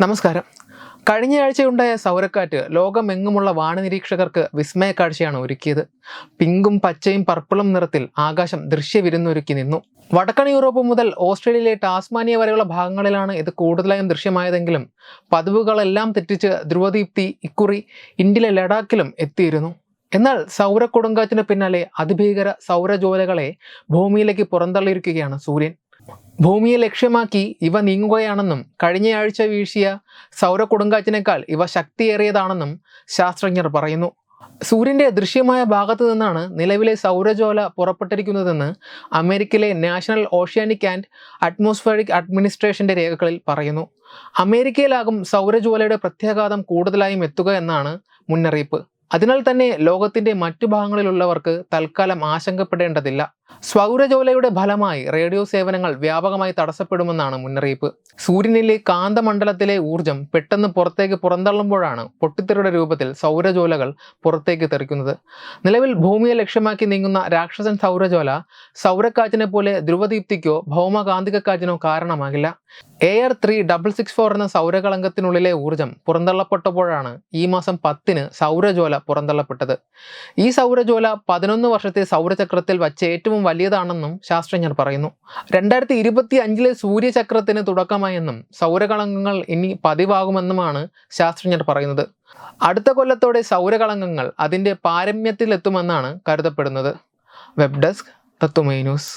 നമസ്കാരം. കഴിഞ്ഞയാഴ്ചയുണ്ടായ സൗരക്കാറ്റ് ലോകമെങ്ങുമുള്ള വാനനിരീക്ഷകർക്ക് വിസ്മയ കാഴ്ചയാണ് ഒരുക്കിയത്. പിങ്കും പച്ചയും പർപ്പിളും നിറത്തിൽ ആകാശം ദൃശ്യവിരുന്നൊരുക്കി നിന്നു. വടക്കൻ യൂറോപ്പ് മുതൽ ഓസ്ട്രേലിയയിലെ ടാസ്മാനിയ വരെയുള്ള ഭാഗങ്ങളിലാണ് ഇത് കൂടുതലായും ദൃശ്യമായതെങ്കിലും പതിവുകളെല്ലാം തെറ്റിച്ച് ധ്രുവദീപ്തി ഇക്കുറി ഇന്ത്യയിലെ ലഡാക്കിലും എത്തിയിരുന്നു. എന്നാൽ സൗര കൊടുങ്കാറ്റിന് പിന്നാലെ അതിഭീകര സൗരജ്വാലകളെ ഭൂമിയിലേക്ക് പുറന്തള്ളിയിരിക്കുകയാണ് സൂര്യൻ. ഭൂമിയെ ലക്ഷ്യമാക്കി ഇവ നീങ്ങുകയാണെന്നും കഴിഞ്ഞയാഴ്ച വീശിയ സൗര കൊടുങ്കാറ്റിനേക്കാൾ ഇവ ശക്തിയേറിയതാണെന്നും ശാസ്ത്രജ്ഞർ പറയുന്നു. സൂര്യന്റെ ദൃശ്യമായ ഭാഗത്തു നിന്നാണ് നിലവിലെ സൗരജ്വാല പുറപ്പെട്ടിരിക്കുന്നതെന്ന് അമേരിക്കയിലെ നാഷണൽ ഓഷ്യാനിക് ആൻഡ് അറ്റ്മോസ്ഫിയറിക് അഡ്മിനിസ്ട്രേഷന്റെ രേഖകളിൽ പറയുന്നു. അമേരിക്കയിലാകും സൗരജ്വാലയുടെ പ്രത്യാഘാതം കൂടുതലായും എത്തുക എന്നാണ് മുന്നറിയിപ്പ്. അതിനാൽ തന്നെ ലോകത്തിന്റെ മറ്റു ഭാഗങ്ങളിലുള്ളവർക്ക് തൽക്കാലം ആശങ്കപ്പെടേണ്ടതില്ല. സൗരജ്വാലയുടെ ഫലമായി റേഡിയോ സേവനങ്ങൾ വ്യാപകമായി തടസ്സപ്പെടുമെന്നാണ് മുന്നറിയിപ്പ്. സൂര്യനിലെ കാന്തമണ്ഡലത്തിലെ ഊർജം പെട്ടെന്ന് പുറത്തേക്ക് പുറന്തള്ളുമ്പോഴാണ് പൊട്ടിത്തെറിയുടെ രൂപത്തിൽ സൗരജ്വാലകൾ പുറത്തേക്ക് തെറിക്കുന്നത്. നിലവിൽ ഭൂമിയെ ലക്ഷ്യമാക്കി നീങ്ങുന്ന രാക്ഷസൻ സൗരജ്വാല സൗരക്കാറ്റിനെ പോലെ ധ്രുവദീപ്തിക്കോ ഭൗമകാന്തിക കാറ്റിനോ കാരണമാകില്ല. AR3664 എന്ന സൗരകളങ്കത്തിനുള്ളിലെ ഊർജം പുറന്തള്ളപ്പെട്ടപ്പോഴാണ് ഈ മാസം 10-ന് സൗരജ്വാല പുറന്തള്ളപ്പെട്ടത്. ഈ സൗരജ്വാല 11 വർഷത്തെ സൗരചക്രത്തിൽ വച്ച് ഏറ്റവും വലിയതാണെന്നും ശാസ്ത്രജ്ഞർ പറയുന്നു. 2025-ലെ സൂര്യചക്രത്തിന് തുടക്കമായെന്നും സൗരകളങ്കങ്ങൾ ഇനി പതിവാകുമെന്നുമാണ് ശാസ്ത്രജ്ഞർ പറയുന്നത്. അടുത്ത കൊല്ലത്തോടെ സൗരകളങ്കങ്ങൾ അതിൻ്റെ പാരമ്യത്തിലെത്തുമെന്നാണ് കരുതപ്പെടുന്നത്. വെബ് ഡെസ്ക് തത്വമൈ ന്യൂസ്.